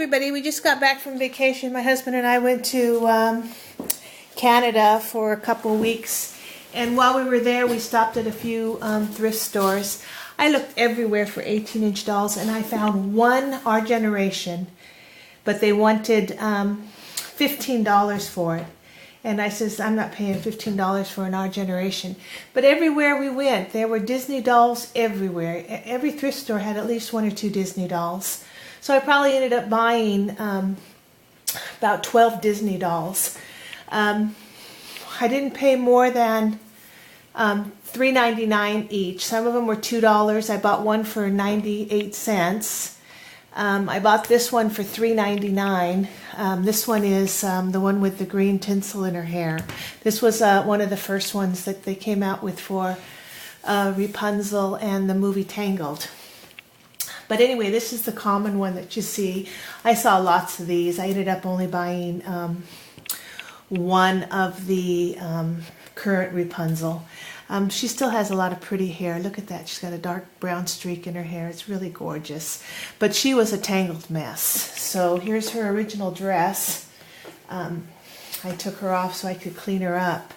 everybody, we just got back from vacation. My husband and I went to Canada for a couple weeks, and while we were there we stopped at a few thrift stores. I looked everywhere for 18-inch dolls and I found one Our Generation, but they wanted $15 for it. And I says, I'm not paying $15 for an Our Generation. But everywhere we went, there were Disney dolls everywhere. Every thrift store had at least one or two Disney dolls. So I probably ended up buying about 12 Disney dolls. I didn't pay more than $3.99 each. Some of them were $2. I bought one for 98 cents. I bought this one for $3.99. This one is the one with the green tinsel in her hair. This was one of the first ones that they came out with for Rapunzel and the movie Tangled. But anyway, this is the common one that you see. I saw lots of these. I ended up only buying one of the current Rapunzel. She still has a lot of pretty hair. Look at that. She's got a dark brown streak in her hair. It's really gorgeous. But she was a tangled mess. So here's her original dress. I took her off so I could clean her up.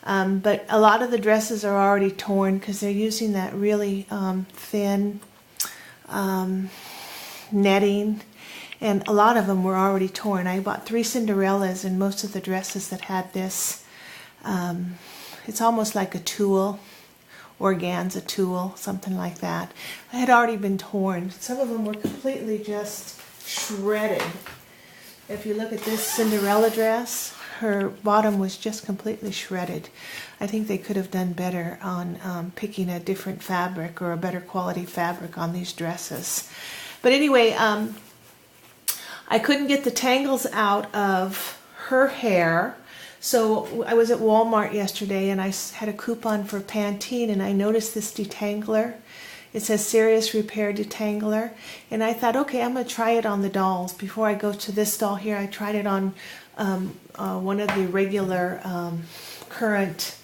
But a lot of the dresses are already torn because they're using that really thin netting. And a lot of them were already torn. I bought 3 Cinderellas and most of the dresses that had this. It's almost like a tulle, organza tulle, something like that. It had already been torn. Some of them were completely just shredded. If you look at this Cinderella dress, her bottom was just completely shredded. I think they could have done better on picking a different fabric or a better quality fabric on these dresses. But anyway, I couldn't get the tangles out of her hair. So I was at Walmart yesterday and I had a coupon for Pantene and I noticed this detangler. It says Serious Repair Detangler. And I thought, okay, I'm going to try it on the dolls. Before I go to this doll here, I tried it on one of the regular current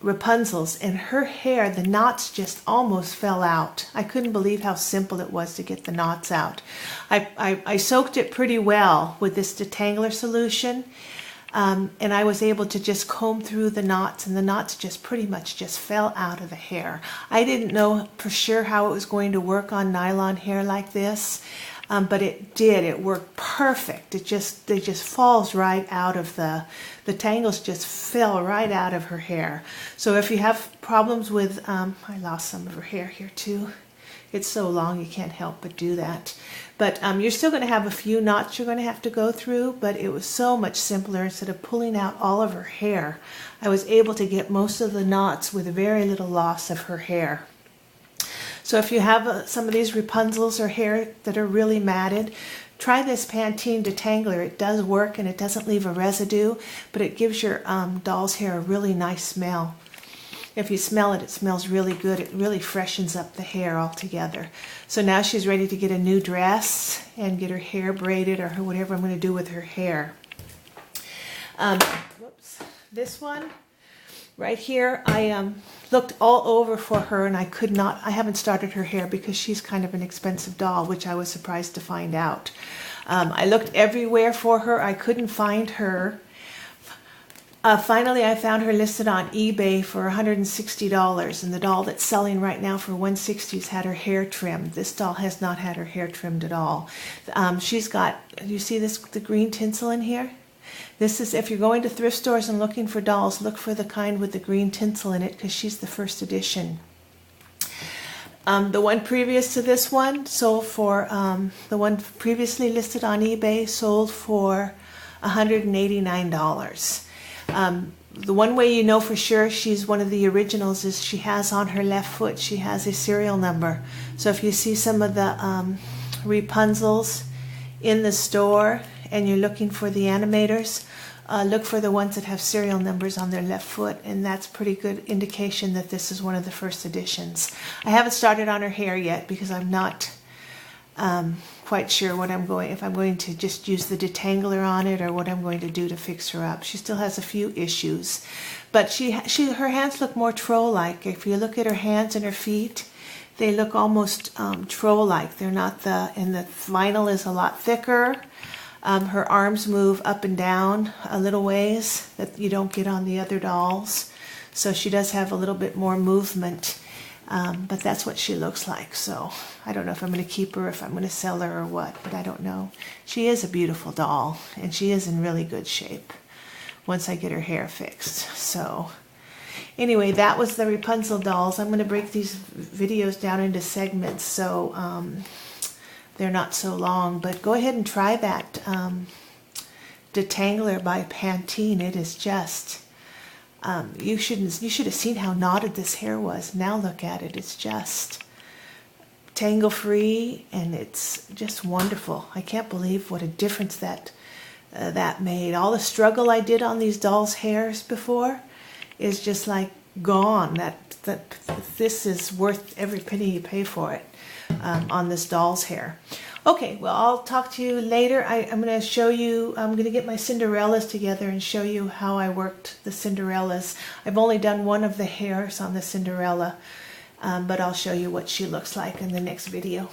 Rapunzel's, and her hair, the knots just almost fell out. I couldn't believe how simple it was to get the knots out. I soaked it pretty well with this detangler solution, and I was able to just comb through the knots, and the knots just pretty much just fell out of the hair. I didn't know for sure how it was going to work on nylon hair like this, but it did. It worked perfect. It just falls right out of the tangles just fell right out of her hair. So if you have problems with, I lost some of her hair here too. It's so long you can't help but do that. But you're still going to have a few knots you're going to have to go through, but it was so much simpler. Instead of pulling out all of her hair, I was able to get most of the knots with very little loss of her hair. So if you have some of these Rapunzels or hair that are really matted, try this Pantene Detangler. It does work and it doesn't leave a residue, but it gives your doll's hair a really nice smell. If you smell it, it smells really good. It really freshens up the hair altogether. So now she's ready to get a new dress and get her hair braided or whatever I'm going to do with her hair. Whoops. This one right here, I looked all over for her and I haven't started her hair because she's kind of an expensive doll, which I was surprised to find out. I looked everywhere for her. I couldn't find her. Finally, I found her listed on eBay for $160, and the doll that's selling right now for $160's had her hair trimmed. This doll has not had her hair trimmed at all. She's got, you see the green tinsel in here? This is, if you're going to thrift stores and looking for dolls, look for the kind with the green tinsel in it because she's the first edition. The one previous to this one sold for, the one previously listed on eBay sold for $189. The one way you know for sure she's one of the originals is she has on her left foot, she has a serial number. So if you see some of the Rapunzels in the store and you're looking for the animators, look for the ones that have serial numbers on their left foot, and that's pretty good indication that this is one of the first editions. I haven't started on her hair yet because I'm not quite sure what if I'm going to just use the detangler on it or what I'm going to do to fix her up. She still has a few issues, but her hands look more troll-like. If you look at her hands and her feet, They look almost troll-like. They're not and the vinyl is a lot thicker. Her arms move up and down a little ways that you don't get on the other dolls. So she does have a little bit more movement, but that's what she looks like. So I don't know if I'm going to keep her, if I'm going to sell her or what, but I don't know. She is a beautiful doll, and she is in really good shape once I get her hair fixed. So anyway, that was the Rapunzel dolls. I'm going to break these videos down into segments so they're not so long, but go ahead and try that Detangler by Pantene. It is just, you should have seen how knotted this hair was. Now look at it. It's just tangle free, and it's just wonderful. I can't believe what a difference that made. All the struggle I did on these dolls' hairs before is just like gone. That this is worth every penny you pay for it on this doll's hair. Okay, well, I'll talk to you later. I'm going to show you, I'm going to get my Cinderellas together and show you how I worked the Cinderellas. I've only done one of the hairs on the Cinderella, but I'll show you what she looks like in the next video.